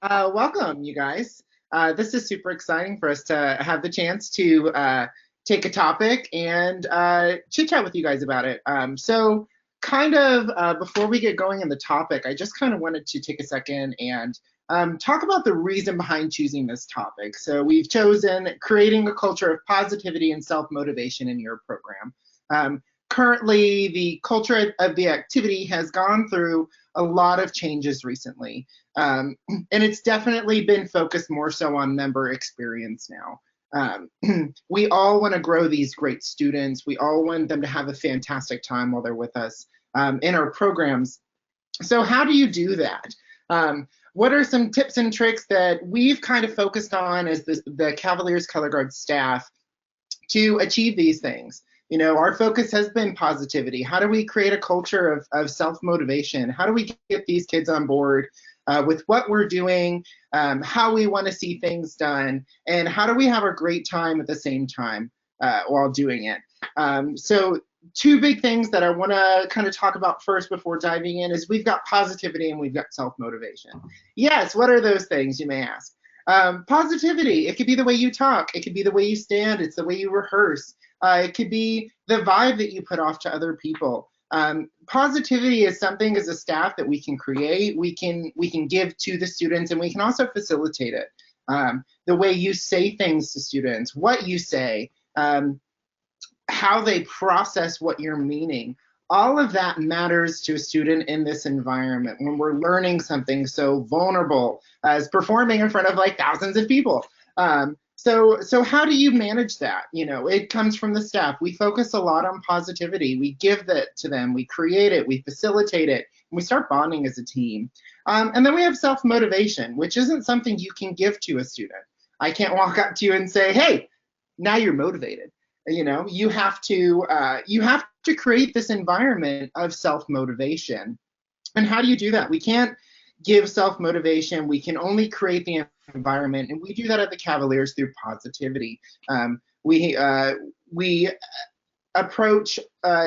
Welcome, you guys. This is super exciting for us to have the chance to take a topic and chit chat with you guys about it. Before we get going in the topic, I just kind of wanted to take a second and talk about the reason behind choosing this topic. So we've chosen creating a culture of positivity and self-motivation in your program. Currently, the culture of the activity has gone through a lot of changes recently. And it's definitely been focused more so on member experience now. We all want to grow these great students. We all want them to have a fantastic time while they're with us in our programs. So how do you do that? What are some tips and tricks that we've kind of focused on as the Cavaliers Color Guard staff to achieve these things? You know, our focus has been positivity. How do we create a culture of self-motivation? How do we get these kids on board with what we're doing, how we want to see things done, and how do we have a great time at the same time while doing it? So two big things that I want to kind of talk about first before diving in is we've got positivity and we've got self-motivation. Yes, what are those things, you may ask? Positivity, it could be the way you talk, it could be the way you stand, it's the way you rehearse. It could be the vibe that you put off to other people. Positivity is something as a staff that we can create, we can give to the students, and we can also facilitate it. The way you say things to students, what you say, how they process what you're meaning, all of that matters to a student in this environment when we're learning something so vulnerable as performing in front of like thousands of people. So how do you manage that? You know, it comes from the staff. We focus a lot on positivity. We give that to them. We create it. We facilitate it. And we start bonding as a team. And then we have self-motivation, which isn't something you can give to a student. I can't walk up to you and say, hey, now you're motivated. You know, you have to create this environment of self-motivation. And how do you do that? We can't give self-motivation. We can only create the environment, and we do that at the Cavaliers through positivity. We approach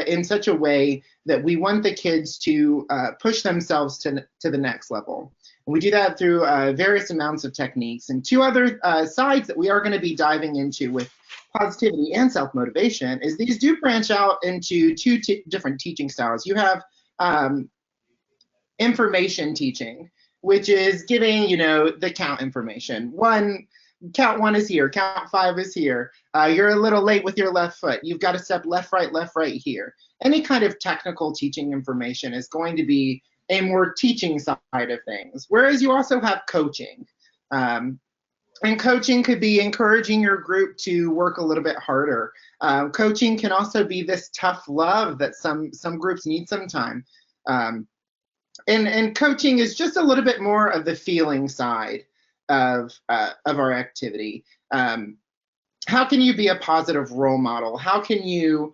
in such a way that we want the kids to push themselves to the next level. And we do that through various amounts of techniques. And two other sides that we are going to be diving into with positivity and self-motivation is these do branch out into two different teaching styles. You have information teaching, which is giving, you know, the count information. Count one is here, count five is here. You're a little late with your left foot. You've got to step left, right here. Any kind of technical teaching information is going to be a more teaching side of things. Whereas you also have coaching. And coaching could be encouraging your group to work a little bit harder. Coaching can also be this tough love that some groups need sometime. And coaching is just a little bit more of the feeling side of our activity. How can you be a positive role model? How can you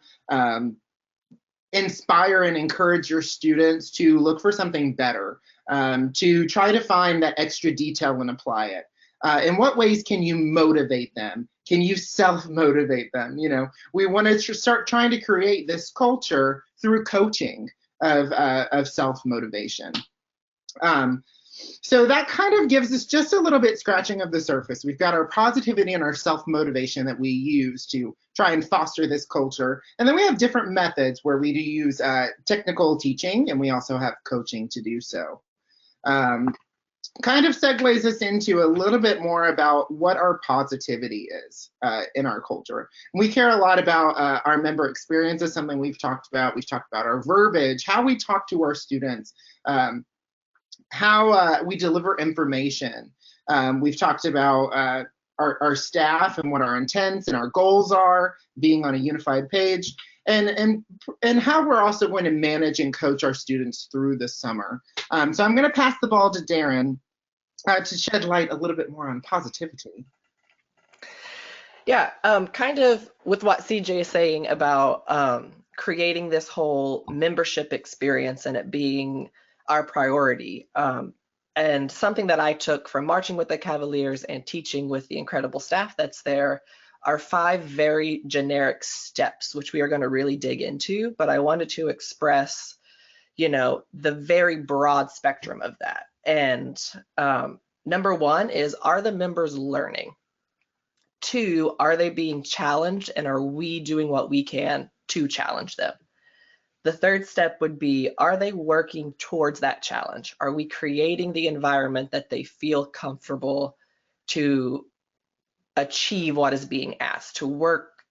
inspire and encourage your students to look for something better, to try to find that extra detail and apply it? In what ways can you motivate them? Can you self-motivate them? You know, we want to start trying to create this culture through coaching of self-motivation. So that kind of gives us just a little bit scratching of the surface. We've got our positivity and our self-motivation that we use to try and foster this culture. And then we have different methods where we do use technical teaching, and we also have coaching to do so. Kind of segues us into a little bit more about what our positivity is in our culture. We care a lot about our member experience is something we've talked about. We've talked about our verbiage, how we talk to our students, how we deliver information. We've talked about our staff and what our intents and our goals are, being on a unified page, and how we're also going to manage and coach our students through the summer. So I'm going to pass the ball to Darren to shed light a little bit more on positivity. Yeah, kind of with what CJ is saying about creating this whole membership experience and it being our priority. And something that I took from marching with the Cavaliers and teaching with the incredible staff that's there are 5 very generic steps, which we are going to really dig into, but I wanted to express, you know, the very broad spectrum of that. And Number one is, are the members learning? Two, are they being challenged, and are we doing what we can to challenge them? The third step would be, are they working towards that challenge? Are we creating the environment that they feel comfortable to achieve what is being asked, to work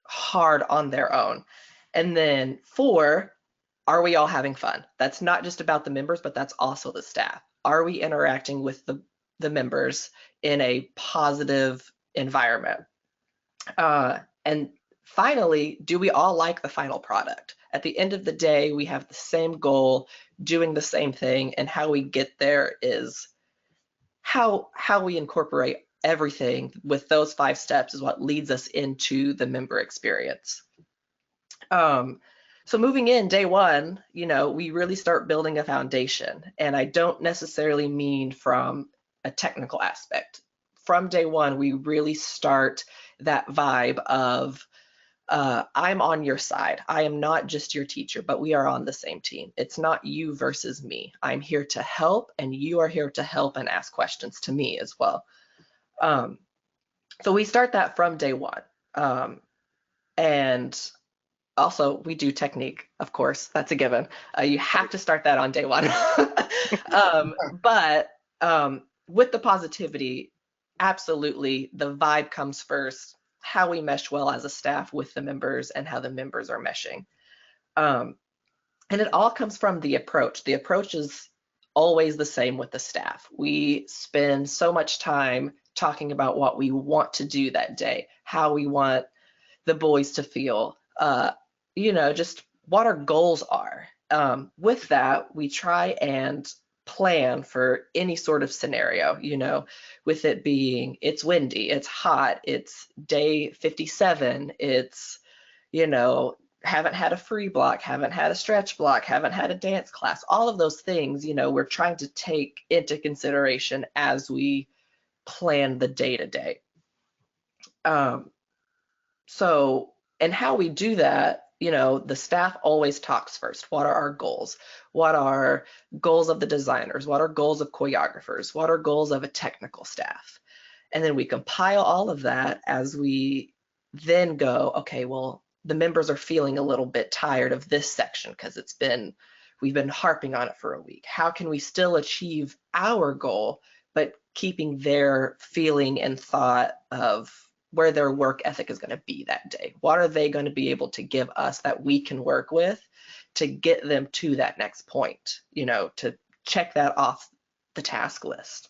hard on their own? And then four, are we all having fun? That's not just about the members, but that's also the staff. Are we interacting with the members in a positive environment? And finally, do we all like the final product? At the end of the day, we have the same goal, doing the same thing, and how we get there is how we incorporate everything with those 5 steps is what leads us into the member experience. So moving in day one, we really start building a foundation, and I don't necessarily mean from a technical aspect. From day one, we really start that vibe of, I'm on your side. I am not just your teacher, but we are on the same team. It's not you versus me. I'm here to help, and you are here to help and ask questions to me as well. So we start that from day one. And also, we do technique, of course, that's a given. You have to start that on day one. But with the positivity, absolutely, the vibe comes first, how we mesh well as a staff with the members and how the members are meshing. And it all comes from the approach. The approach is always the same with the staff. We spend so much time talking about what we want to do that day, how we want the boys to feel, just what our goals are. With that, we try and plan for any sort of scenario, with it being, it's windy, it's hot, it's day 57, it's, haven't had a free block, haven't had a stretch block, haven't had a dance class, all of those things, we're trying to take into consideration as we plan the day-to-day. So, and how we do that, the staff always talks first. What are our goals? What are goals of the designers? What are goals of choreographers? What are goals of a technical staff? And then we compile all of that as we then go, okay, well, the members are feeling a little bit tired of this section because we've been harping on it for a week. How can we still achieve our goal, but keeping their feeling and thought of where their work ethic is going to be that day? What are they going to be able to give us that we can work with to get them to that next point, to check that off the task list?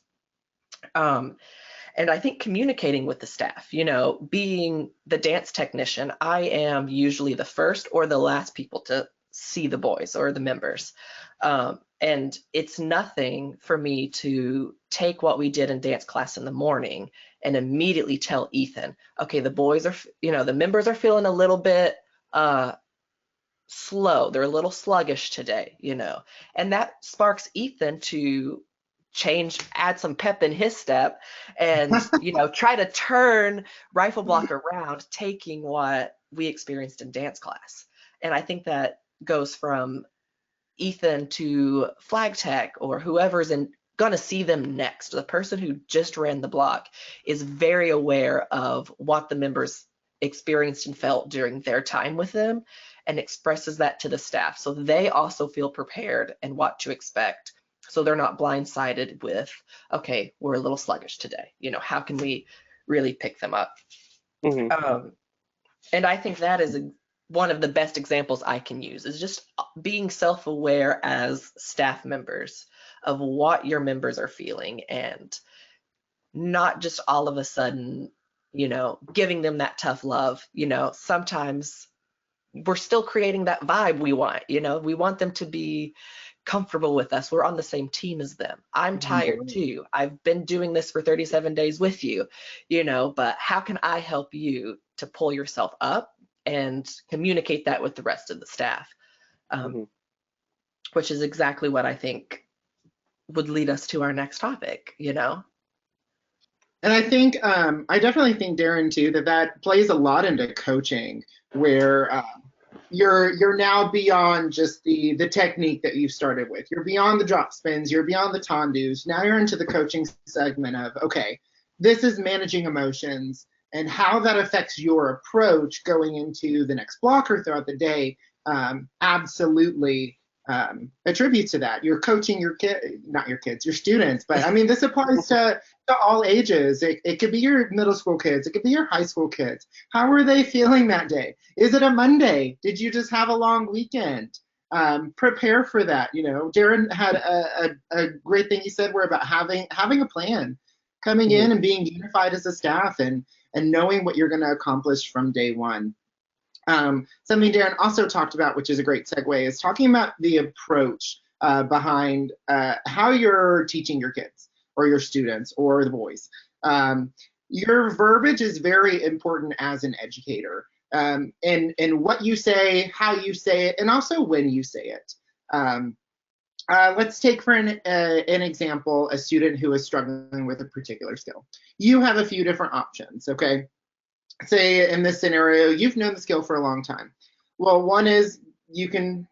And I think communicating with the staff, being the dance technician, I am usually the first or the last people to see the boys or the members. And it's nothing for me to take what we did in dance class in the morning and immediately tell Ethan, okay, the boys are, the members are feeling a little bit slow. They're a little sluggish today, and that sparks Ethan to add some pep in his step and, try to turn rifle block around, taking what we experienced in dance class. And I think that goes from Ethan to flag tech or whoever's going to see them next. The person who just ran the block is very aware of what the members experienced and felt during their time with them and expresses that to the staff. So they also feel prepared and what to expect. So they're not blindsided with, okay, we're a little sluggish today. How can we really pick them up? Mm-hmm. And I think that is one of the best examples I can use, is just being self-aware as staff members of what your members are feeling, and not just all of a sudden, giving them that tough love. Sometimes we're still creating that vibe we want. We want them to be comfortable with us. We're on the same team as them. I'm tired too. I've been doing this for 37 days with you, but how can I help you to pull yourself up and communicate that with the rest of the staff? Which is exactly what I think would lead us to our next topic, And I think, I definitely think, Darren, too, that plays a lot into coaching, where you're now beyond just the technique that you started with. You're beyond the drop spins, you're beyond the tendus. Now you're into the coaching segment of, okay, this is managing emotions, and how that affects your approach going into the next blocker throughout the day absolutely attributes to that. You're coaching your not your kids, your students, but I mean, this applies to all ages. It could be your middle school kids, it could be your high school kids. How are they feeling that day? Is it a Monday? Did you just have a long weekend? Prepare for that. You know, Darren had a great thing he said were about having a plan, coming in and being unified as a staff, and knowing what you're going to accomplish from day one. Something Darren also talked about, which is a great segue, is talking about the approach behind how you're teaching your kids or your students or the boys. Your verbiage is very important as an educator, and what you say, how you say it, and also when you say it. Let's take for an example a student who is struggling with a particular skill. You have a few different options, okay? Say in this scenario, you've known the skill for a long time. Well, one is you can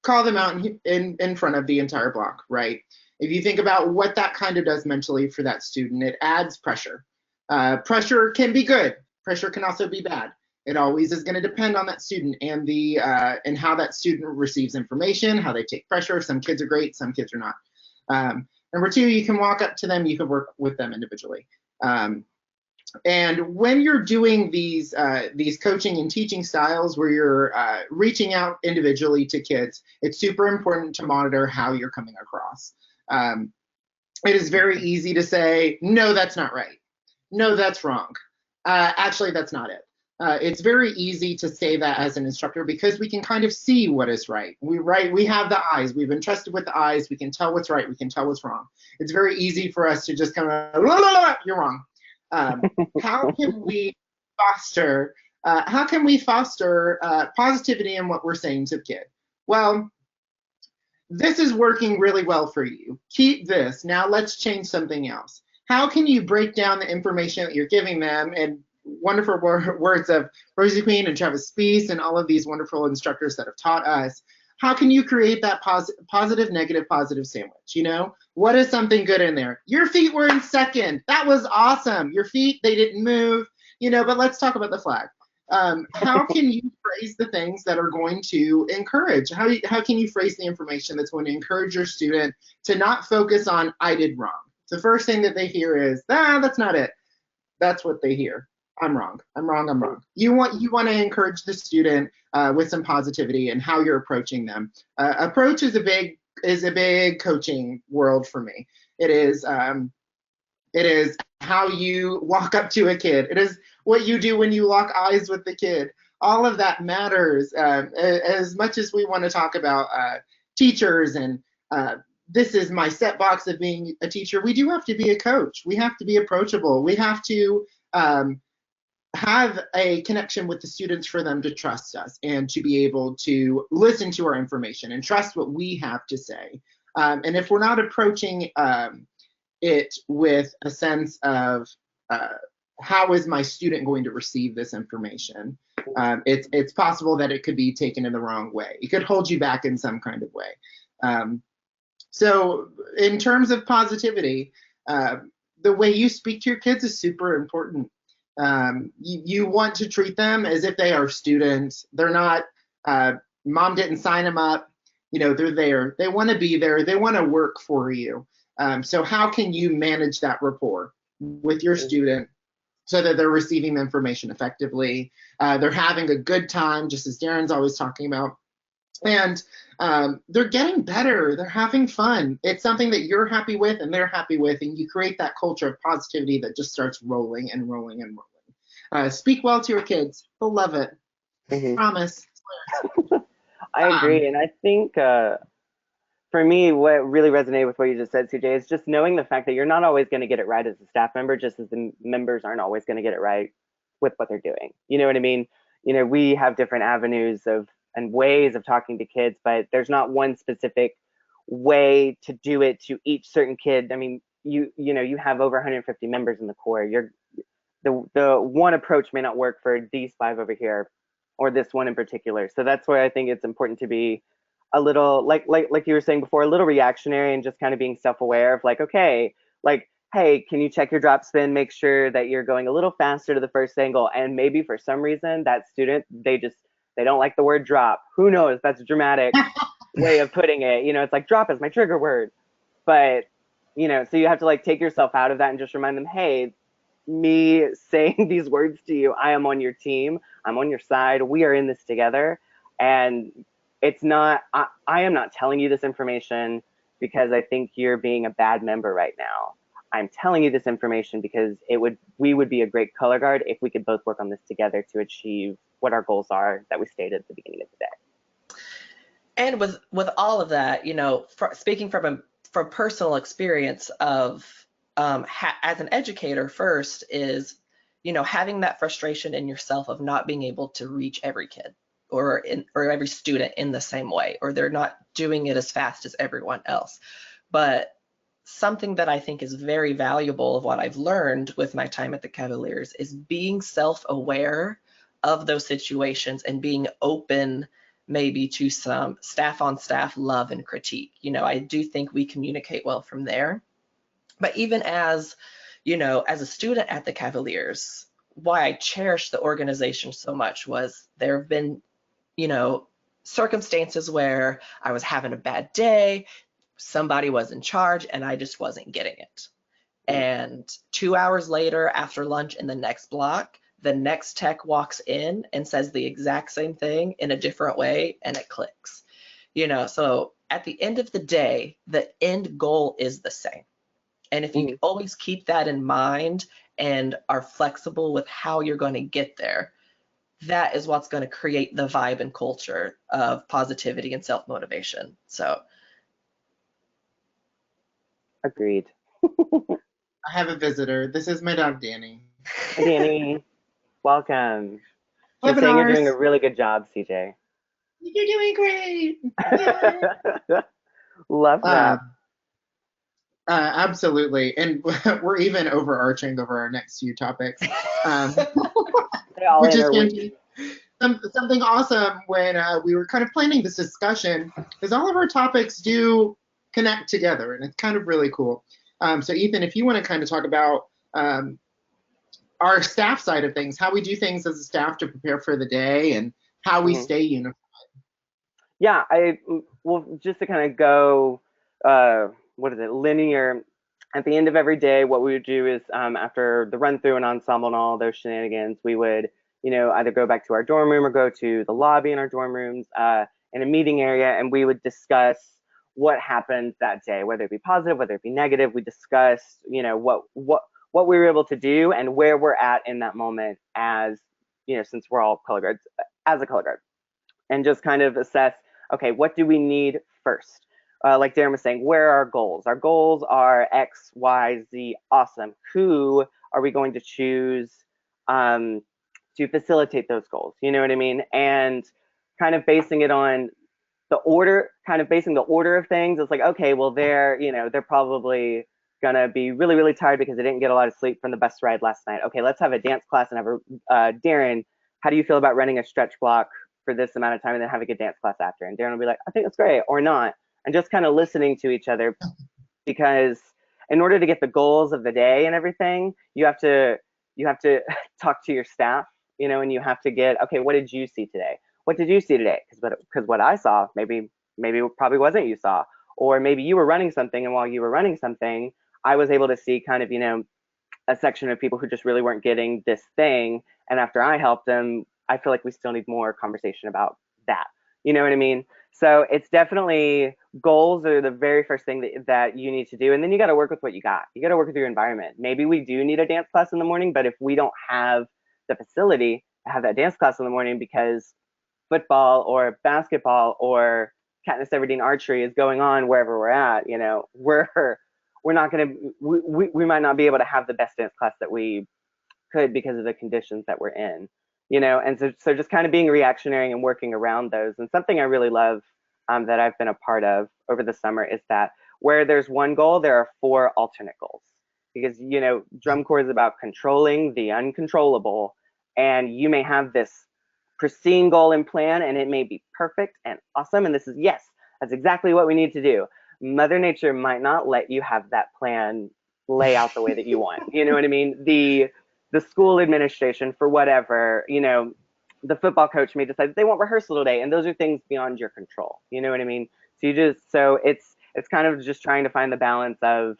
call them out in front of the entire block, right? If you think about what that kind of does mentally for that student, it adds pressure. Pressure can be good. Pressure can also be bad. It always is going to depend on that student and and how that student receives information, how they take pressure. Some kids are great, some kids are not. Number two, you can walk up to them, you can work with them individually. And when you're doing these coaching and teaching styles where you're reaching out individually to kids, it's super important to monitor how you're coming across. It is very easy to say, no, that's not right. No, that's wrong. Actually, that's not it. It's very easy to say that as an instructor because we can kind of see what is right. We have the eyes. We've been trusted with the eyes. We can tell what's right. We can tell what's wrong. It's very easy for us to just kind of, la, la, la, you're wrong. How can we foster positivity in what we're saying to the kid? Well, this is working really well for you. Keep this. Now let's change something else. How can you break down the information that you're giving them? And wonderful words of Rosie Queen and Travis Spiess and all of these wonderful instructors that have taught us. How can you create that positive, negative, positive sandwich? You know, what is something good in there? Your feet were in second. That was awesome. Your feet, they didn't move, you know, but let's talk about the flag. How can you phrase the things that are going to encourage? How can you phrase the information that's going to encourage your student to not focus on, I did wrong? The first thing that they hear is, that's not it. That's what they hear. I'm wrong. I'm wrong. I'm wrong. You want to encourage the student with some positivity and how you're approaching them. Approach is a big coaching world for me. It is how you walk up to a kid. It is what you do when you lock eyes with the kid. All of that matters as much as we want to talk about teachers and this is my set box of being a teacher. We do have to be a coach. We have to be approachable. We have to have a connection with the students for them to trust us and to be able to listen to our information and trust what we have to say. And if we're not approaching it with a sense of how is my student going to receive this information, it's possible that it could be taken in the wrong way. It could hold you back in some kind of way. So in terms of positivity, the way you speak to your kids is super important. You want to treat them as if they are students. They're not, mom didn't sign them up. You know, they're there. They want to be there. They want to work for you. So how can you manage that rapport with your student so that they're receiving the information effectively? They're having a good time, just as Darren's always talking about. And they're getting better. They're having fun. It's something that you're happy with and they're happy with, and you create that culture of positivity that just starts rolling and rolling and rolling. Speak well to your kids. They'll love it. Promise. I agree. And I think for me, what really resonated with what you just said, CJ, is just knowing the fact that you're not always going to get it right as a staff member, just as the members aren't always going to get it right with what they're doing. You know what I mean? You know, we have different avenues and ways of talking to kids, but there's not one specific way to do it to each certain kid. I mean, you know, you have over 150 members in the Corps. The one approach may not work for these 5 over here, or this one in particular. So that's why I think it's important to be a little, like you were saying before, a little reactionary and just kind of being self-aware of like, okay, like, hey, can you check your drop spin? Make sure that you're going a little faster to the first angle. And maybe for some reason that student, they don't like the word drop. Who knows? That's a dramatic way of putting it. You know, it's like drop is my trigger word. But, you know, so you have to like take yourself out of that and just remind them, hey, me saying these words to you, I am on your team. I'm on your side. We are in this together. And it's not, I am not telling you this information because I think you're being a bad member right now. I'm telling you this information because we would be a great color guard if we could both work on this together to achieve what our goals are that we stated at the beginning of the day. And with all of that, you know, speaking from personal experience of as an educator first is, you know, having that frustration in yourself of not being able to reach every kid or every student in the same way, or they're not doing it as fast as everyone else. But something that I think is very valuable of what I've learned with my time at the Cavaliers is being self-aware of those situations and being open maybe to some staff on staff love and critique. You know, I do think we communicate well from there. But even as, you know, as a student at the Cavaliers, why I cherish the organization so much was there have been, you know, circumstances where I was having a bad day, somebody was in charge and I just wasn't getting it. And 2 hours later after lunch in the next block, the next tech walks in and says the exact same thing in a different way and it clicks. You know, so at the end of the day, the end goal is the same. And if you always keep that in mind and are flexible with how you're going to get there, that is what's going to create the vibe and culture of positivity and self-motivation. So agreed. I have a visitor. This is my dog, Danny. Hi, Danny. Welcome. Just saying you're doing a really good job, CJ. You're doing great. Love that. Absolutely. And we're even overarching over our next few topics. Which is something awesome when we were kind of planning this discussion, because all of our topics do connect together, and it's kind of really cool. So Ethan, if you want to kind of talk about our staff side of things, how we do things as a staff to prepare for the day and how we stay unified. Yeah, well, just to kind of go, linear. At the end of every day, what we would do is after the run through and ensemble and all those shenanigans, we would, you know, either go back to our dorm room or go to the lobby in our dorm rooms in a meeting area, and we would discuss what happened that day, whether it be positive, whether it be negative. We discussed, you know, what we were able to do and where we're at in that moment as, you know, since we're all color guards, as a color guard, and just kind of assess, okay, what do we need first? Like Darren was saying, where are our goals? Our goals are X, Y, Z, awesome. Who are we going to choose to facilitate those goals? You know what I mean? And kind of basing it on the order, kind of basing the order of things. It's like, okay, well, they're probably gonna be really, really tired because they didn't get a lot of sleep from the bus ride last night. Okay, let's have a dance class and have Darren, how do you feel about running a stretch block for this amount of time and then having a dance class after? And Darren will be like, I think that's great, or not. And just kind of listening to each other, because in order to get the goals of the day and everything, you have to talk to your staff, you know, and you have to get, okay, what did you see today? What did you see today? Because what I saw, maybe probably wasn't you saw, or maybe you were running something, and while you were running something, I was able to see kind of, you know, a section of people who just really weren't getting this thing. And after I helped them, I feel like we still need more conversation about that. You know what I mean? So it's definitely, goals are the very first thing that you need to do. And then you got to work with what you got. You got to work with your environment. Maybe we do need a dance class in the morning, but if we don't have the facility to have that dance class in the morning because football or basketball or Katniss Everdeen archery is going on wherever we're at, you know, we're not going to, we might not be able to have the best dance class that we could because of the conditions that we're in, you know. And so just kind of being reactionary and working around those. And something I really love that I've been a part of over the summer is that where there's one goal, there are 4 alternate goals, because, you know, drum corps is about controlling the uncontrollable, and you may have this pristine goal and plan, and it may be perfect and awesome. And this is, yes, that's exactly what we need to do. Mother Nature might not let you have that plan lay out the way that you want. You know what I mean? The school administration, for whatever, you know, the football coach may decide that they want rehearsal today, and those are things beyond your control. You know what I mean? So it's kind of just trying to find the balance of,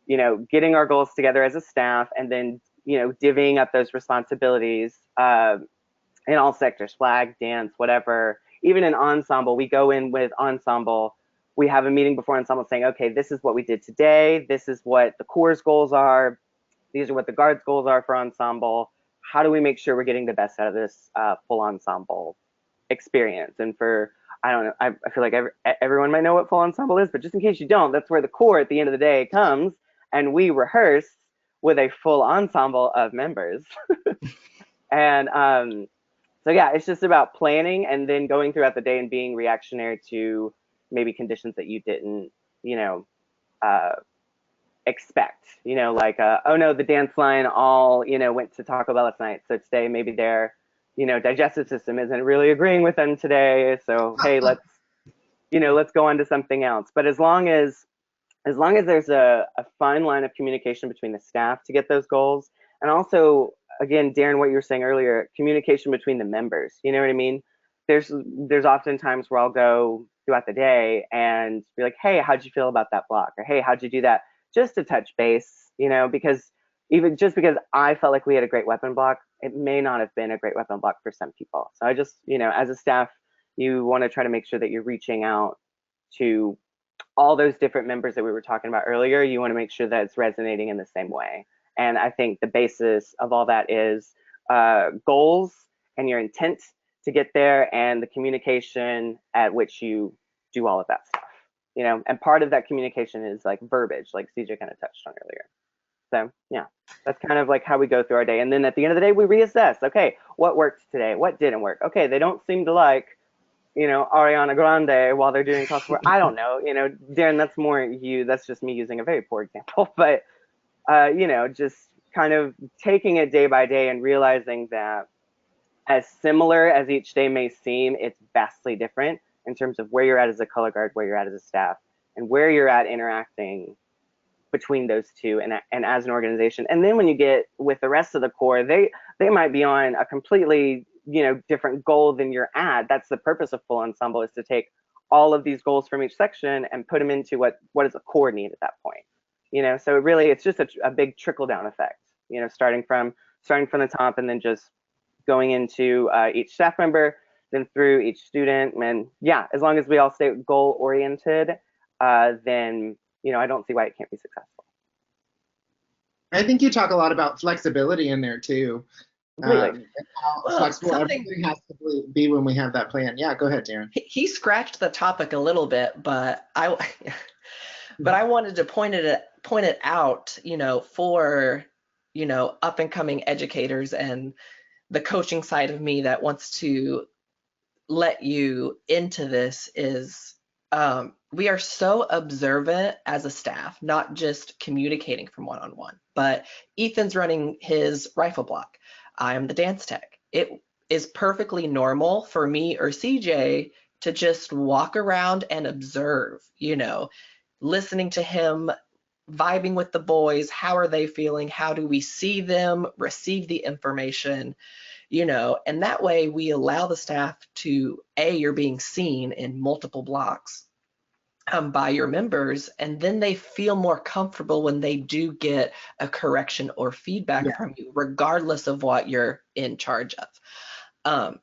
you know, getting our goals together as a staff, and then, you know, divvying up those responsibilities in all sectors, flag, dance, whatever. Even in ensemble, we go in with ensemble. We have a meeting before ensemble saying, okay, this is what we did today. This is what the choir's goals are. These are what the guard's goals are for ensemble. How do we make sure we're getting the best out of this full ensemble experience? And for, I don't know, I feel like everyone might know what full ensemble is, but just in case you don't, that's where the core at the end of the day comes, and we rehearse with a full ensemble of members. And so yeah, it's just about planning and then going throughout the day and being reactionary to maybe conditions that you didn't, you know, expect. You know, like, oh no, the dance line all, you know, went to Taco Bell last night, so today maybe their, you know, digestive system isn't really agreeing with them today. So hey, let's go on to something else. But as long as there's a fine line of communication between the staff to get those goals, and also, again, Darren, what you were saying earlier, communication between the members. You know what I mean? There's often times where I'll go throughout the day and be like, hey, how'd you feel about that block? Or hey, how'd you do that? Just to touch base, you know, because even just because I felt like we had a great weapon block, it may not have been a great weapon block for some people. So I just, you know, as a staff, you want to try to make sure that you're reaching out to all those different members that we were talking about earlier. You want to make sure that it's resonating in the same way. And I think the basis of all that is goals and your intent to get there, and the communication at which you do all of that stuff. You know, and part of that communication is like verbiage, like CJ kind of touched on earlier. So yeah, that's kind of like how we go through our day. And then at the end of the day, we reassess. Okay, what worked today? What didn't work? Okay, they don't seem to like, you know, Ariana Grande while they're doing crossword. I don't know, you know, Darren, that's more you. That's just me using a very poor example. But, you know, just kind of taking it day by day and realizing that as similar as each day may seem, it's vastly different in terms of where you're at as a color guard, where you're at as a staff, and where you're at interacting between those two and as an organization. And then when you get with the rest of the core, they might be on a completely, you know, different goal than you're at. That's the purpose of full ensemble, is to take all of these goals from each section and put them into what does a core need at that point. You know, so really it's just a big trickle down effect, you know, starting from the top and then just going into each staff member, then through each student. And yeah, as long as we all stay goal oriented, then, you know, I don't see why it can't be successful. I think you talk a lot about flexibility in there too. How flexible everything has to be when we have that plan. Yeah, go ahead, Darren. He scratched the topic a little bit, but I wanted to point it out, you know, for, you know, up and coming educators and the coaching side of me that wants to let you into this is we are so observant as a staff, not just communicating from one-on-one, but Ethan's running his rifle block. I'm the dance tech. It is perfectly normal for me or CJ to just walk around and observe, you know, listening to him, vibing with the boys. How are they feeling? How do we see them, receive the information, you know, and that way we allow the staff to, you're being seen in multiple blocks by your members, and then they feel more comfortable when they do get a correction or feedback from you, regardless of what you're in charge of.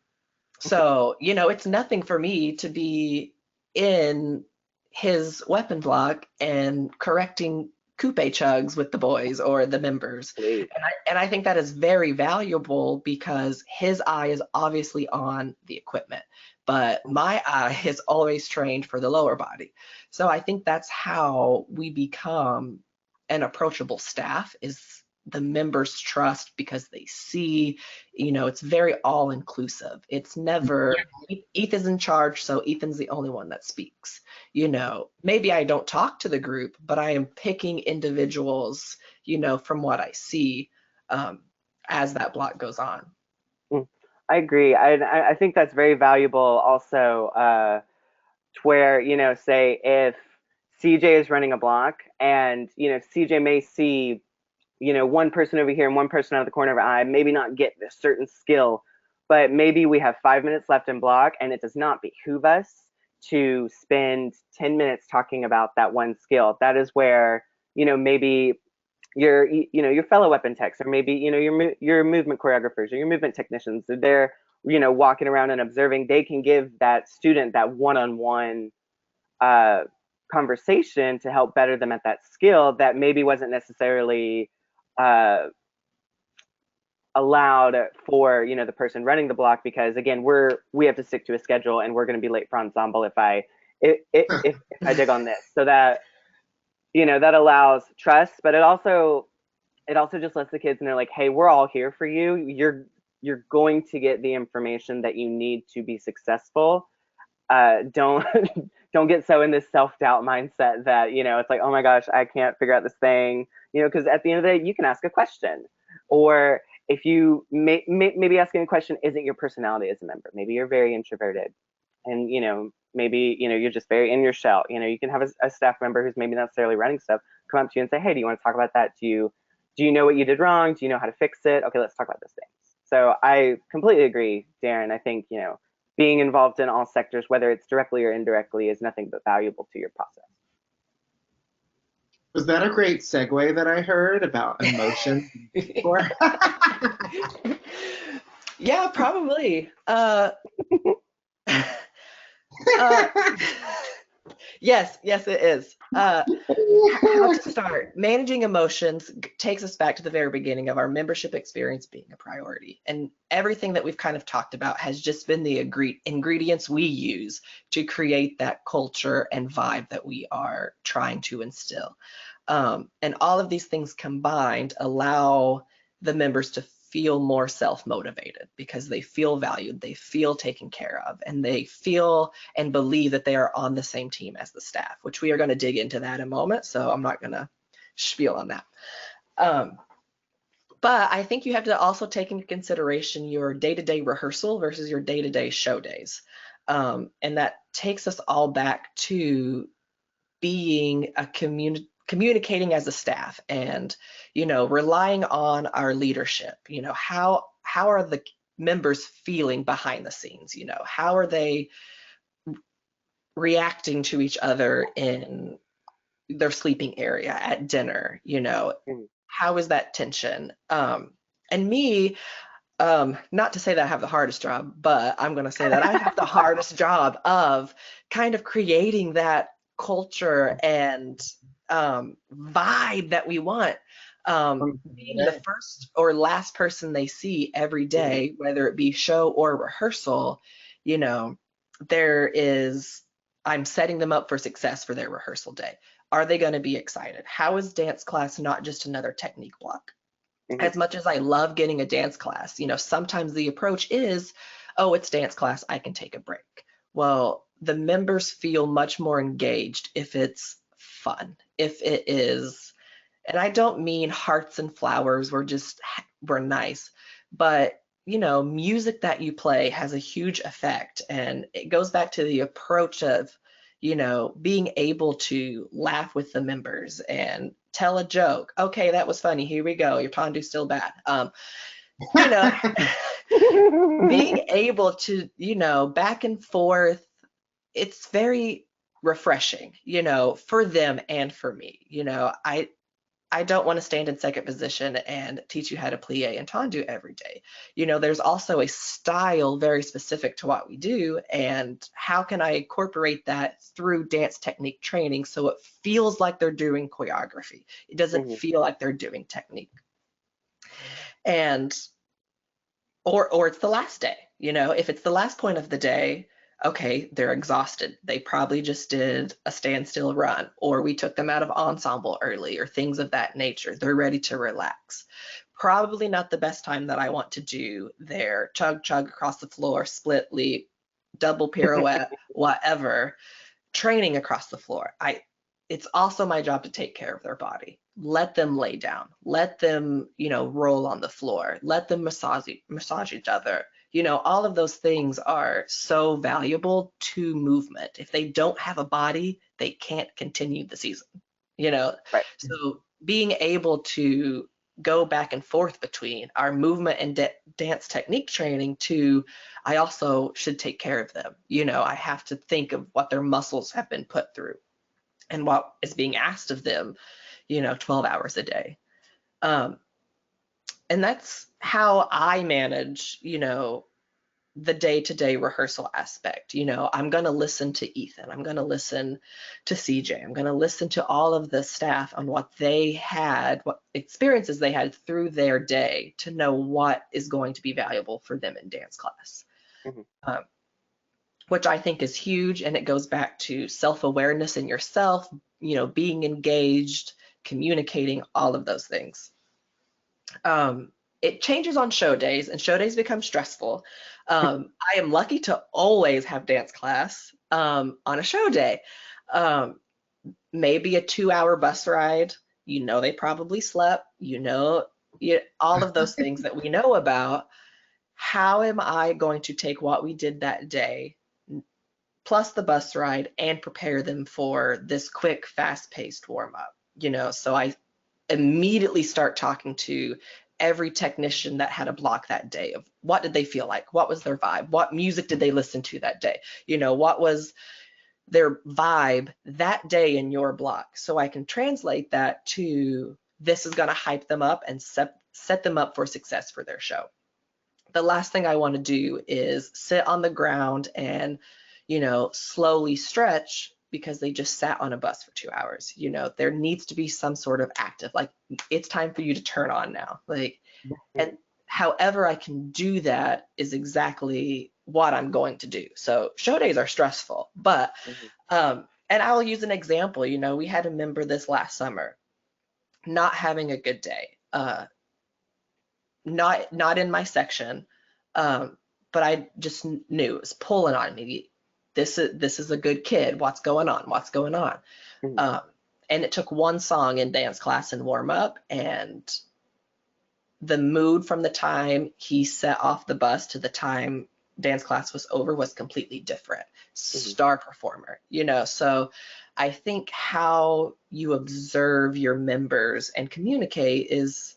So, you know, it's nothing for me to be in his weapon block and correcting coupe chugs with the boys or the members. And I think that is very valuable because his eye is obviously on the equipment, but my eye is always trained for the lower body. So I think that's how we become an approachable staff, is the members trust because they see, you know, it's very all inclusive. It's never Ethan's in charge, so Ethan's the only one that speaks. You know, maybe I don't talk to the group, but I am picking individuals, you know, from what I see as that block goes on. I agree. I think that's very valuable also, to where, say if CJ is running a block and, CJ may see, one person over here and one person out of the corner of our eye, maybe not get this certain skill, but maybe we have 5 minutes left in block and it does not behoove us to spend 10 minutes talking about that one skill. That is where, maybe your fellow weapon techs, or maybe, your movement choreographers or your movement technicians, they're, walking around and observing, they can give that student that one-on-one conversation to help better them at that skill that maybe wasn't necessarily allowed for, the person running the block, because again, we have to stick to a schedule and we're going to be late for ensemble if I dig on this. So that, that allows trust, but it also just lets the kids know, like, hey, we're all here for you. You're going to get the information that you need to be successful. Don't don't get so in this self-doubt mindset that, it's like, oh my gosh, I can't figure out this thing, because at the end of the day, you can ask a question. Or if you maybe asking a question isn't your personality as a member, maybe you're very introverted, and maybe you're just very in your shell. You can have a staff member who's maybe not necessarily running stuff come up to you and say, hey, do you want to talk about that? Do you know what you did wrong? Do you know how to fix it? Okay, let's talk about those things. So I completely agree, Darren. I think being involved in all sectors, whether it's directly or indirectly, is nothing but valuable to your process. Was that a great segue that I heard about emotion? Yeah, probably. Yes, it is. How to start? Managing emotions takes us back to the very beginning of our membership experience being a priority. And everything that we've kind of talked about has just been the ingredients we use to create that culture and vibe that we are trying to instill. And all of these things combined allow the members to feel more self-motivated because they feel valued, they feel taken care of, and they feel and believe that they are on the same team as the staff, which we are going to dig into that in a moment, so I'm not going to spiel on that. But I think you have to also take into consideration your day-to-day rehearsal versus your day-to-day show days. And that takes us all back to being a communicating as a staff and, relying on our leadership. How are the members feeling behind the scenes? How are they reacting to each other in their sleeping area at dinner? How is that tension? And me, not to say that I have the hardest job, but I'm going to say that I have the hardest job of kind of creating that culture and vibe that we want. Being the first or last person they see every day, whether it be show or rehearsal, I'm setting them up for success for their rehearsal day. Are they going to be excited? How is dance class not just another technique block? As much as I love getting a dance class, sometimes the approach is, oh, it's dance class, I can take a break. Well, the members feel much more engaged if it's fun, if it is, and I don't mean hearts and flowers, we're nice, but music that you play has a huge effect, and it goes back to the approach of being able to laugh with the members and tell a joke. Okay, that was funny, here we go, your tondue's still bad. Being able to back and forth, it's very refreshing for them and for me. I don't want to stand in second position and teach you how to plie and tendu every day. There's also a style very specific to what we do, and how can I incorporate that through dance technique training so it feels like they're doing choreography. It doesn't feel like they're doing technique. And or it's the last day. If it's the last point of the day, okay, they're exhausted. They probably just did a standstill run, or we took them out of ensemble early, or things of that nature. They're ready to relax. Probably not the best time that I want to do their chug across the floor, split leap, double pirouette, whatever, training across the floor. It's also my job to take care of their body. let them lay down, let them, roll on the floor, let them massage each other. All of those things are so valuable to movement. If they don't have a body, they can't continue the season, Right. So being able to go back and forth between our movement and dance technique training to, I also should take care of them. I have to think of what their muscles have been put through and what is being asked of them, 12 hours a day. And that's how I manage, the day-to-day rehearsal aspect. I'm going to listen to Ethan. I'm going to listen to CJ. I'm going to listen to all of the staff on what they had, what experiences they had through their day to know what is going to be valuable for them in dance class, which I think is huge. And it goes back to self-awareness in yourself, being engaged, communicating, all of those things. It changes on show days, and show days become stressful. I am lucky to always have dance class on a show day. Maybe a 2-hour bus ride. They probably slept. All of those things that we know about. How am I going to take what we did that day, plus the bus ride, and prepare them for this quick, fast-paced warm-up? So I immediately start talking to every technician that had a block that day of what did they feel like, what was their vibe, what music did they listen to that day, what was their vibe that day in your block, so I can translate that to this is going to hype them up and set them up for success for their show. The last thing I want to do is sit on the ground and slowly stretch because they just sat on a bus for 2 hours. There needs to be some sort of active, like, it's time for you to turn on now. And however I can do that is exactly what I'm going to do. So show days are stressful, but, and I'll use an example. We had a member this last summer not having a good day, not in my section, but I just knew it was pulling on me. This is a good kid. What's going on? And it took one song in dance class and warm up, and the mood from the time he set off the bus to the time dance class was over was completely different. Star performer, so I think how you observe your members and communicate is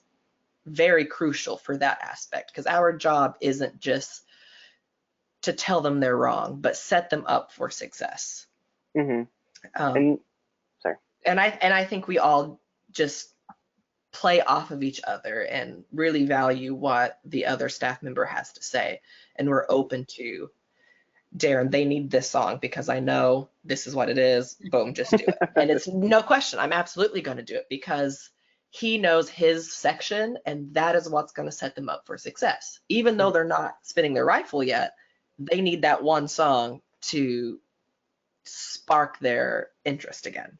very crucial for that aspect, because our job isn't just to tell them they're wrong, but set them up for success. And I think we all just play off of each other and really value what the other staff member has to say. And we're open to, Darren, they need this song because I know this is what it is. Boom, just do it. And it's no question, I'm absolutely going to do it because he knows his section, and that is what's going to set them up for success. Even though they're not spinning their rifle yet, they need that one song to spark their interest again.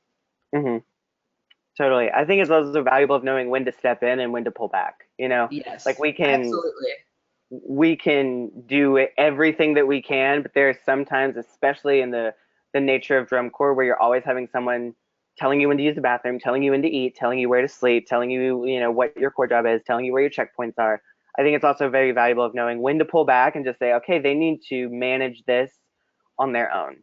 Totally. I think it's also valuable of knowing when to step in and when to pull back. Yes, like we can absolutely. do everything that we can, but there's sometimes, especially in the nature of drum corps, where you're always having someone telling you when to use the bathroom, telling you when to eat, telling you where to sleep, telling you, what your core job is, telling you where your checkpoints are. I think it's also very valuable of knowing when to pull back and just say, okay, they need to manage this on their own.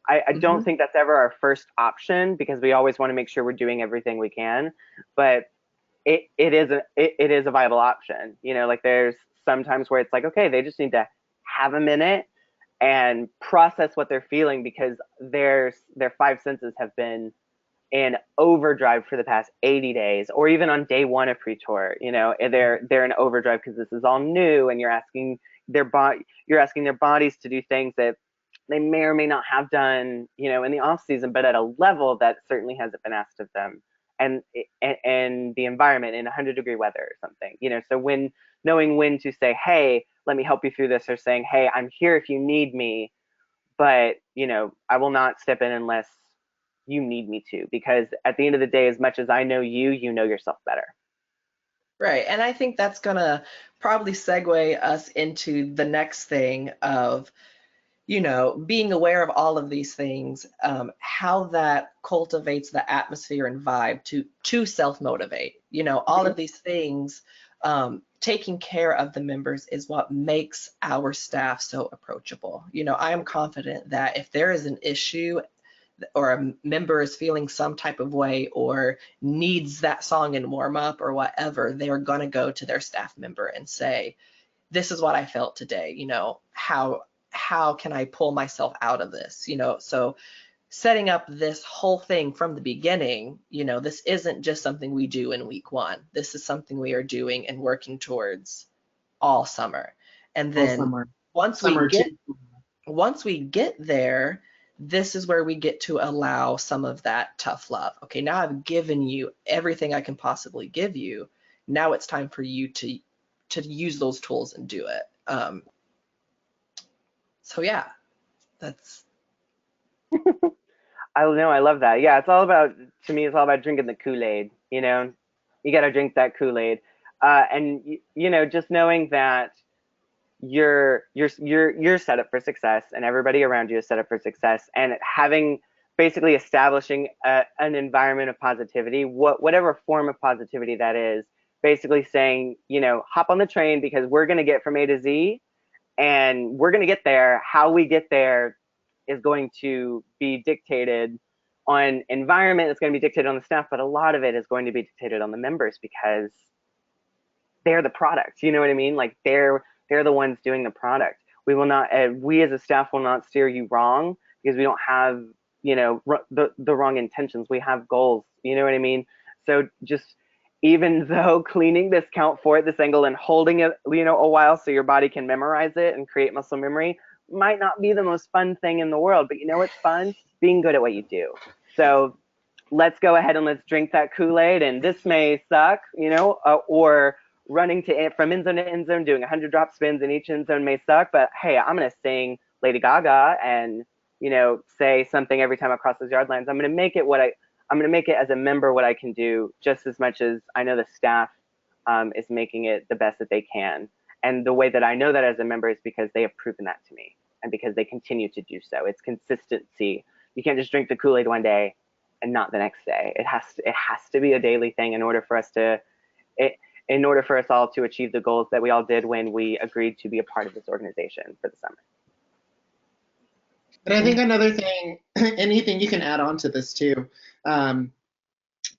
I don't think that's ever our first option, because we always want to make sure we're doing everything we can, but it is a viable option. Like there's sometimes where it's like, okay, they just need to have a minute and process what they're feeling, because their 5 senses have been in overdrive for the past 80 days, or even on day one of pre-tour. They're in overdrive because this is all new, and you're asking their bodies to do things that they may or may not have done, in the off season, but at a level that certainly hasn't been asked of them, and the environment in 100-degree weather or something. So knowing when to say, hey, let me help you through this, or saying, hey, I'm here if you need me, but I will not step in unless you need me to, because at the end of the day, as much as I know you, you know yourself better. Right. And I think that's going to probably segue us into the next thing of, you know, being aware of all of these things, how that cultivates the atmosphere and vibe to self-motivate. You know, all of these things, taking care of the members is what makes our staff so approachable. You know, I am confident that if there is an issue or a member is feeling some type of way or needs that song in warm up or whatever, they're going to go to their staff member and say, this is what I felt today, you know, how can I pull myself out of this? You know, so setting up this whole thing from the beginning, you know, this isn't just something we do in week 1. This is something we are doing and working towards all summer. And then once we get there, this is where we get to allow some of that tough love. Okay, now I've given you everything I can possibly give you. Now it's time for you to use those tools and do it. So yeah, that's. I know, I love that. Yeah, it's all about, to me, it's all about drinking the Kool-Aid. You know, you got to drink that Kool-Aid, and you know, just knowing that you're set up for success, and everybody around you is set up for success, and having basically establishing an environment of positivity, whatever form of positivity that is, basically saying, you know, hop on the train because we're going to get from A to Z, and we're going to get there. How we get there is going to be dictated on environment, it's going to be dictated on the staff, but a lot of it is going to be dictated on the members because they're the product. You know what I mean? Like they're the ones doing the product. We will not, we as a staff will not steer you wrong because we don't have, you know, the wrong intentions. We have goals. You know what I mean? So just, even though cleaning this count 4 at this angle and holding it, you know, a while so your body can memorize it and create muscle memory might not be the most fun thing in the world, but you know what's fun? Being good at what you do. So let's go ahead and let's drink that Kool-Aid, and this may suck, you know, or running from end zone to end zone, doing 100 drop spins in each end zone may suck, but hey, I'm going to sing Lady Gaga and, you know, say something every time I cross those yard lines. I'm going to make it as a member what I can do just as much as I know the staff is making it the best that they can. And the way that I know that as a member is because they have proven that to me and because they continue to do so. It's consistency. You can't just drink the Kool-Aid one day and not the next day. It has to be a daily thing in order for us all to achieve the goals that we all did when we agreed to be a part of this organization for the summer. And I think another thing, anything you can add on to this too,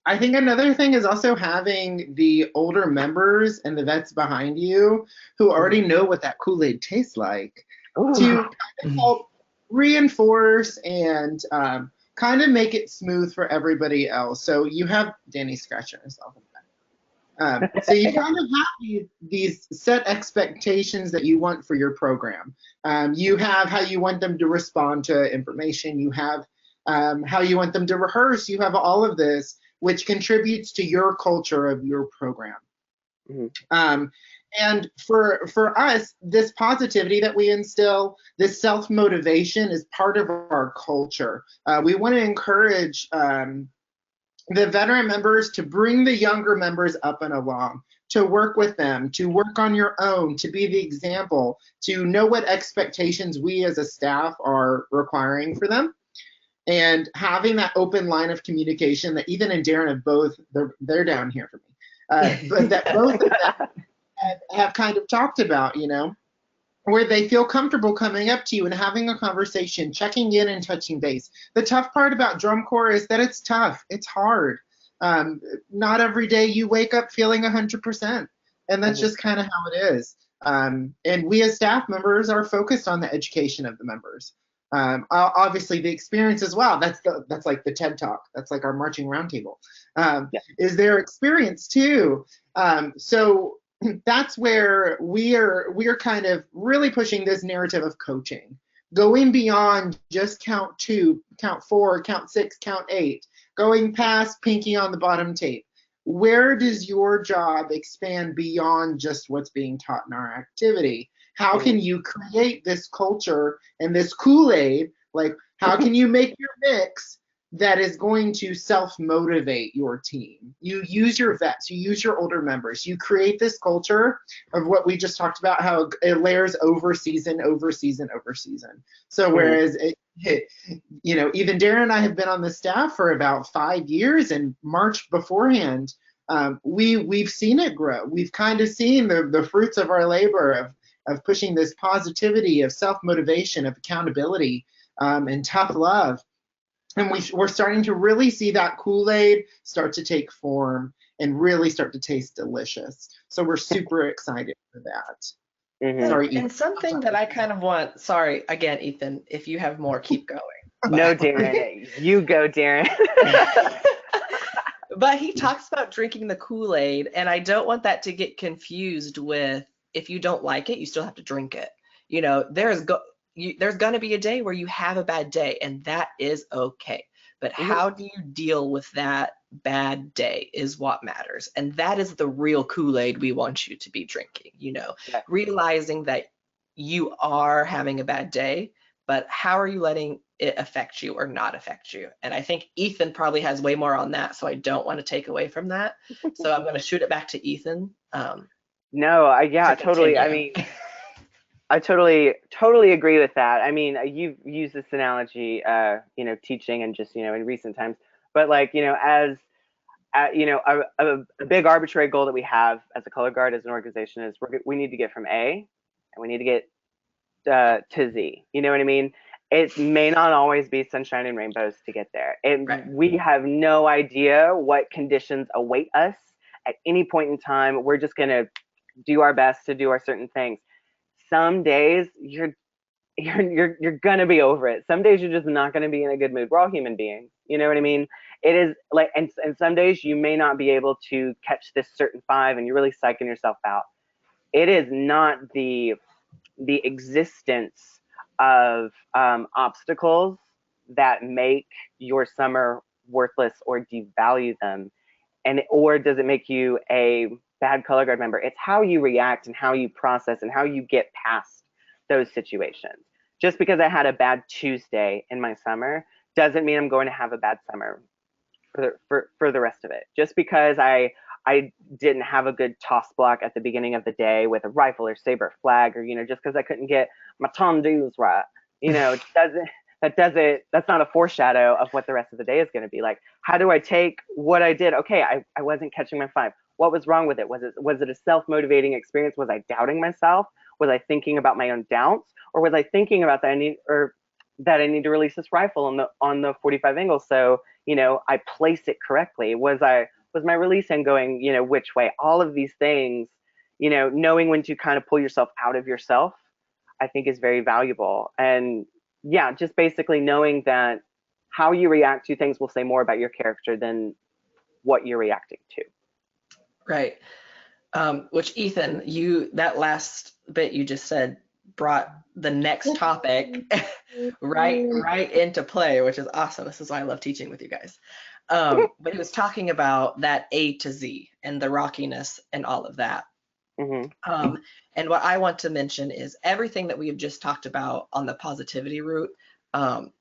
I think another thing is also having the older members and the vets behind you who already know what that Kool-Aid tastes like to kind of help reinforce and kind of make it smooth for everybody else. So you have Danny scratching herself in the back. So you kind of have these set expectations that you want for your program. You have how you want them to respond to information. You have how you want them to rehearse. You have all of this, which contributes to your culture of your program. Mm-hmm. And for us, this positivity that we instill, this self-motivation is part of our culture. We want to encourage the veteran members to bring the younger members up and along, to work with them, to work on your own, to be the example, to know what expectations we as a staff are requiring for them. And having that open line of communication that Ethan and Darren have both, they're down here for me, but that both of them have kind of talked about, you know, where they feel comfortable coming up to you and having a conversation, checking in and touching base. The tough part about drum corps is that it's tough, it's hard. Not every day you wake up feeling 100%, and that's just kind of how it is. And we as staff members are focused on the education of the members. Obviously the experience as well. That's like the TED Talk. That's like our marching roundtable. Is their experience too. So that's where we're kind of really pushing this narrative of coaching, going beyond just count 2, count 4, count 6, count 8, going past pinky on the bottom tape. Where does your job expand beyond just what's being taught in our activity? How can you create this culture and this Kool-Aid? Like, how can you make your mix that is going to self-motivate your team. You use your vets, you use your older members, you create this culture of what we just talked about, how it layers over season, over season, over season. So whereas even Darren and I have been on the staff for about 5 years, and March beforehand, we've seen it grow. We've kind of seen the fruits of our labor of pushing this positivity, of self-motivation, of accountability, and tough love. And we're starting to really see that Kool-Aid start to take form and really start to taste delicious. So we're super excited for that. Mm-hmm. Sorry, Ethan. And something that I kind of want, sorry, again, Ethan, if you have more, keep going. No, Darren, you go, Darren. But he talks about drinking the Kool-Aid, and I don't want that to get confused with, if you don't like it, you still have to drink it. You know, there's going to be a day where you have a bad day, and that is okay. But how do you deal with that bad day is what matters. And that is the real Kool-Aid we want you to be drinking, you know, realizing that you are having a bad day, but how are you letting it affect you or not affect you? And I think Ethan probably has way more on that, so I don't want to take away from that. So I'm going to shoot it back to Ethan. No, yeah, totally. I mean, I totally agree with that. I mean, you've used this analogy, teaching and just, in recent times, but like, as a big arbitrary goal that we have as a color guard, as an organization, is we need to get from A and we need to get to Z. You know what I mean? It may not always be sunshine and rainbows to get there. We have no idea what conditions await us at any point in time. We're just going to do our best to do our certain things. Some days you're gonna be over it. Some days you're just not gonna be in a good mood. We're all human beings. You know what I mean? It is like, and some days you may not be able to catch this certain 5 and you're really psyching yourself out. It is not the existence of obstacles that make your summer worthless or devalue them, or does it make you a bad color guard member? It's how you react and how you process and how you get past those situations. Just because I had a bad Tuesday in my summer doesn't mean I'm going to have a bad summer for the rest of it. Just because I didn't have a good toss block at the beginning of the day with a rifle or saber flag, or just because I couldn't get my tondus right, that's not a foreshadow of what the rest of the day is going to be like. How do I take what I did? Okay, I wasn't catching my 5. What was wrong with it? Was it a self-motivating experience? Was I doubting myself? Was I thinking about my own doubts? Or was I thinking about that I need to release this rifle on the 45 angle so, I place it correctly? Was my release end going, which way? All of these things, knowing when to kind of pull yourself out of yourself, I think is very valuable. And yeah, just basically knowing that how you react to things will say more about your character than what you're reacting to. Right. Which, Ethan, that last bit you just said brought the next topic right into play, which is awesome. This is why I love teaching with you guys. But he was talking about that A to Z and the rockiness and all of that. Mm-hmm. And what I want to mention is everything that we have just talked about on the positivity route, and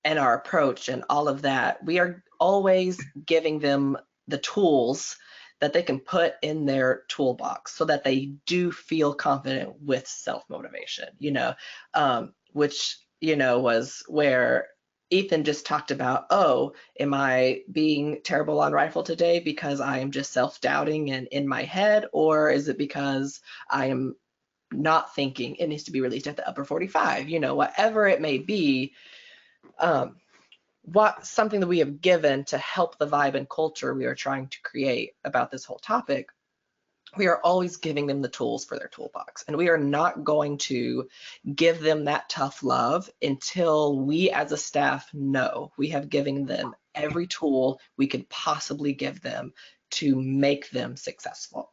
our approach and all of that, we are always giving them the tools that they can put in their toolbox so that they do feel confident with self-motivation, which, was where Ethan just talked about, am I being terrible on rifle today because I am just self-doubting and in my head, or is it because I am not thinking it needs to be released at the upper 45, whatever it may be. Something that we have given to help the vibe and culture we are trying to create about this whole topic, we are always giving them the tools for their toolbox. And we are not going to give them that tough love until we as a staff know we have given them every tool we could possibly give them to make them successful.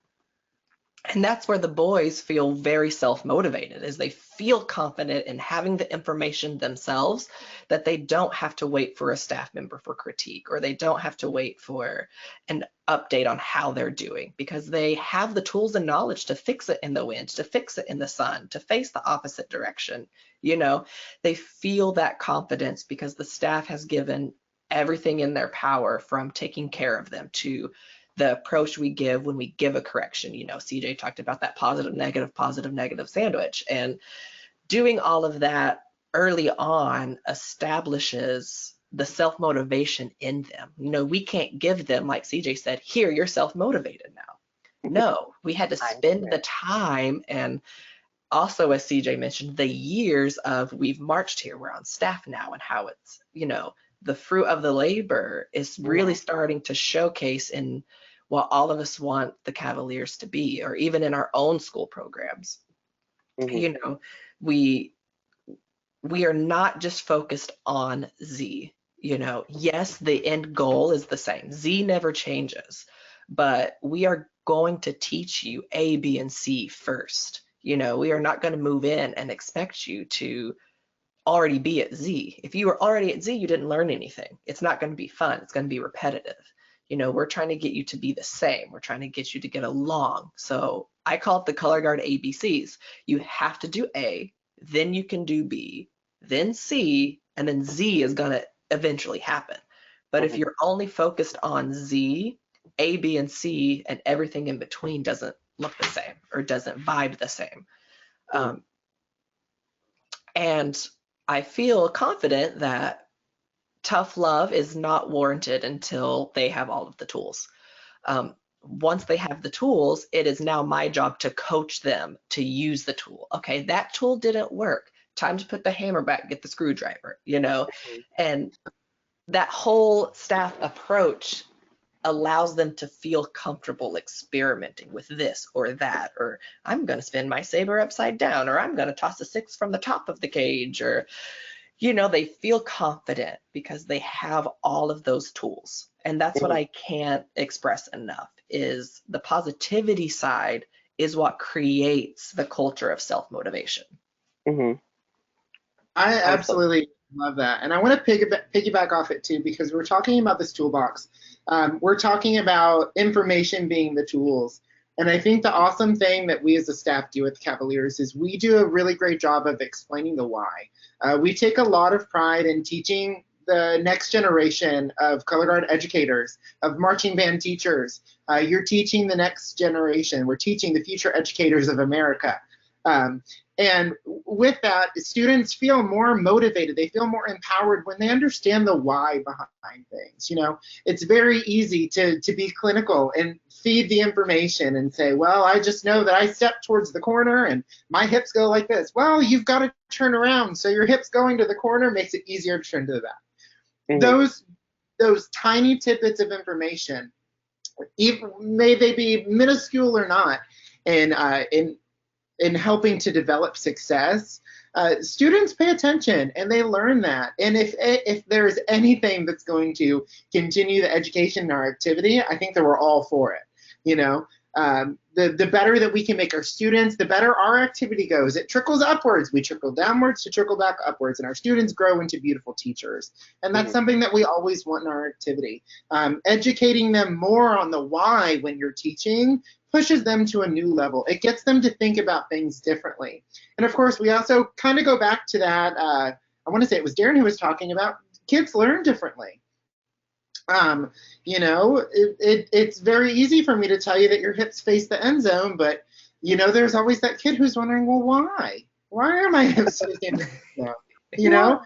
And that's where the boys feel very self-motivated, is they feel confident in having the information themselves, that they don't have to wait for a staff member for critique, or they don't have to wait for an update on how they're doing, because they have the tools and knowledge to fix it in the wind, to fix it in the sun, to face the opposite direction. They feel that confidence because the staff has given everything in their power, from taking care of them to the approach we give when we give a correction. You know, CJ talked about that positive, negative sandwich, and doing all of that early on establishes the self-motivation in them. You know, we can't give them, like CJ said, here, you're self-motivated now. No, we had to spend the time, and also, as CJ mentioned, the years of we've marched here, we're on staff now, and how it's, you know, the fruit of the labor is really starting to showcase in what all of us want the Cavaliers to be, or even in our own school programs. You know, we are not just focused on Z. You know, yes, the end goal is the same. Z never changes, but we are going to teach you A, B, and C first. You know, we are not going to move in and expect you to already be at Z. If you were already at Z, you didn't learn anything. It's not going to be fun. It's going to be repetitive. You know, we're trying to get you to be the same. We're trying to get you to get along. So I call it the color guard ABCs. You have to do A, then you can do B, then C, and then Z is going to eventually happen. But if you're only focused on Z, A, B, and C, and everything in between doesn't look the same or doesn't vibe the same. And I feel confident that tough love is not warranted until they have all of the tools. Once they have the tools, it is now my job to coach them to use the tool. Okay, that tool didn't work. Time to put the hammer back, get the screwdriver, you know? And that whole staff approach allows them to feel comfortable experimenting with this or that, or I'm going to spin my saber upside down, or I'm going to toss a 6 from the top of the cage, or, you know, they feel confident because they have all of those tools. And that's what I can't express enough, is the positivity side is what creates the culture of self-motivation. I absolutely love that. And I want to piggyback off it too, because we're talking about this toolbox. We're talking about information being the tools. And I think the awesome thing that we as a staff do with Cavaliers is we do a really great job of explaining the why. We take a lot of pride in teaching the next generation of color guard educators, of marching band teachers. You're teaching the next generation. We're teaching the future educators of America. And with that, students feel more motivated. They feel more empowered when they understand the why behind things. You know, it's very easy to be clinical and feed the information and say, well, I just know that I step towards the corner and my hips go like this. Well, you've got to turn around. So your hips going to the corner makes it easier to turn to the back. Those tiny tidbits of information, may they be minuscule or not, in helping to develop success, students pay attention and they learn that. And if there's anything that's going to continue the education in our activity, I think that we're all for it. You know, the better that we can make our students, the better our activity goes. It trickles upwards. We trickle downwards to trickle back upwards, and our students grow into beautiful teachers. And that's something that we always want in our activity. Educating them more on the why when you're teaching pushes them to a new level. It gets them to think about things differently. And of course, we also kind of go back to that, I want to say it was Darren who was talking about kids learn differently. You know, it's very easy for me to tell you that your hips face the end zone, but you know, there's always that kid who's wondering, well, why? Why are my hips facing the end zone? You know?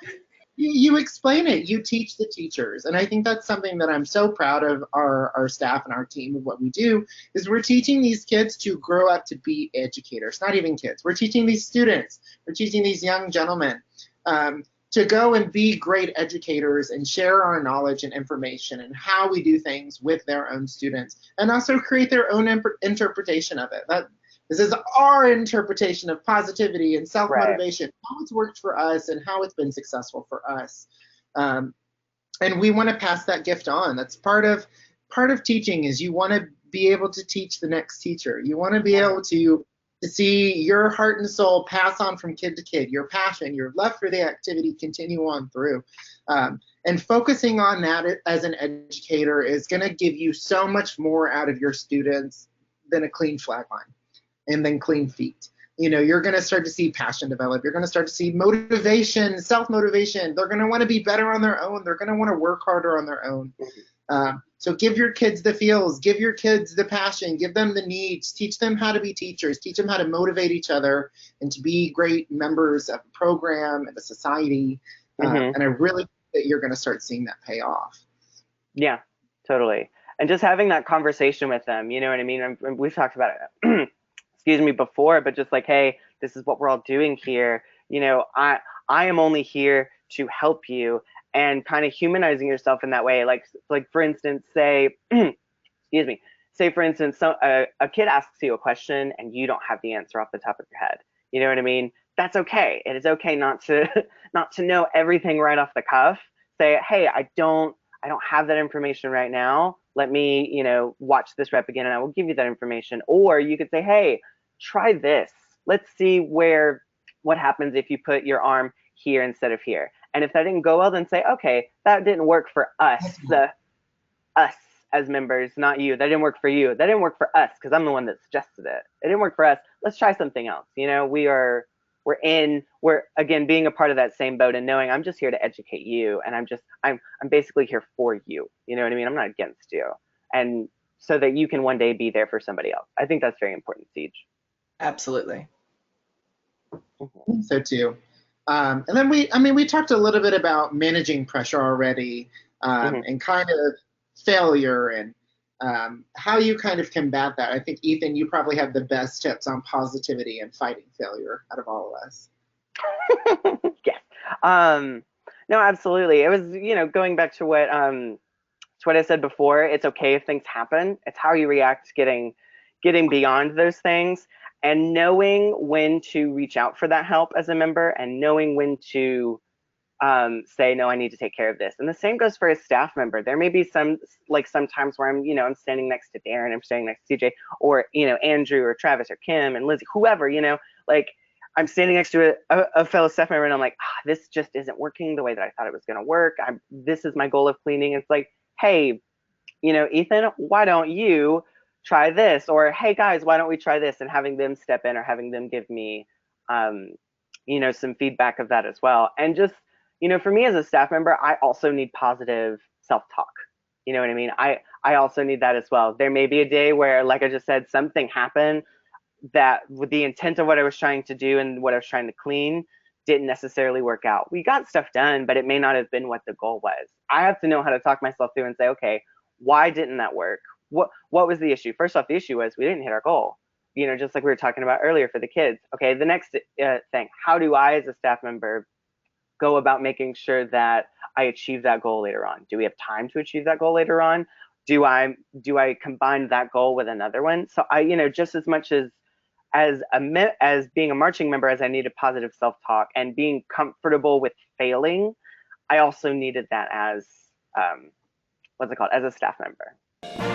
You explain it, you teach the teachers. And I think that's something that I'm so proud of our staff and our team of what we do, is we're teaching these kids to grow up to be educators, not even kids. We're teaching these students, we're teaching these young gentlemen to go and be great educators and share our knowledge and information and how we do things with their own students, and also create their own interpretation of it. This is our interpretation of positivity and self-motivation, how it's worked for us and how it's been successful for us. And we want to pass that gift on. That's part of teaching, is you want to be able to teach the next teacher. You want to be able to see your heart and soul pass on from kid to kid, your passion, your love for the activity continue on through. And focusing on that as an educator is going to give you so much more out of your students than a clean flag line and then clean feet. you're going to start to see passion develop. You're going to start to see motivation, self-motivation. They're going to want to be better on their own. They're going to want to work harder on their own. So give your kids the feels, give your kids the passion, give them the needs, teach them how to be teachers, teach them how to motivate each other and to be great members of a program and a society. And I really think that you're going to start seeing that pay off. Yeah, totally. And just having that conversation with them, you know what I mean? We've talked about it, excuse me, before, but just like, hey, this is what we're all doing here. I am only here to help you, and kind of humanizing yourself in that way. Like for instance, say, excuse me, say for instance, a kid asks you a question and you don't have the answer off the top of your head. You know what I mean? That's okay. It is okay not to know everything right off the cuff. Say, hey, I don't have that information right now. Let me, watch this rep again and I will give you that information. Or you could say, hey, try this. Let's see what happens if you put your arm here instead of here. And if that didn't go well, then say, okay, that didn't work for us, us as members, not you. That didn't work for you. That didn't work for us because I'm the one that suggested it. It didn't work for us. Let's try something else. We're again being a part of that same boat and knowing I'm just here to educate you, and I'm basically here for you. You know what I mean? I'm not against you, and so that you can one day be there for somebody else. I think that's very important, Siege. Absolutely. I think so too. And then we talked a little bit about managing pressure already, and kind of failure and how you kind of combat that. I think, Ethan, you probably have the best tips on positivity and fighting failure out of all of us. Yes. No, absolutely. It was, going back to what I said before. It's okay if things happen. It's how you react getting beyond those things, and knowing when to reach out for that help as a member, and knowing when to say, no, I need to take care of this. And the same goes for a staff member. There may be sometimes where I'm standing next to Darren, I'm standing next to CJ, or, Andrew or Travis or Kim and Lizzie, whoever, I'm standing next to a fellow staff member and I'm like, this just isn't working the way that I thought it was going to work. This is my goal of cleaning. It's like, hey, Ethan, why don't you try this? Or, hey guys, why don't we try this? And having them step in or having them give me, some feedback of that as well. And just, for me as a staff member, I also need positive self-talk. You know what I mean? I also need that as well. There may be a day where, like I just said, something happened that with the intent of what I was trying to do and what I was trying to clean didn't necessarily work out. We got stuff done, but it may not have been what the goal was. I have to know how to talk myself through and say, okay, why didn't that work? What was the issue? First off, the issue was we didn't hit our goal. Just like we were talking about earlier for the kids. Okay, the next thing, how do I as a staff member go about making sure that I achieve that goal later on? Do we have time to achieve that goal later on? Do I combine that goal with another one? So I, just as much as being a marching member, as I needed positive self-talk and being comfortable with failing, I also needed that as as a staff member.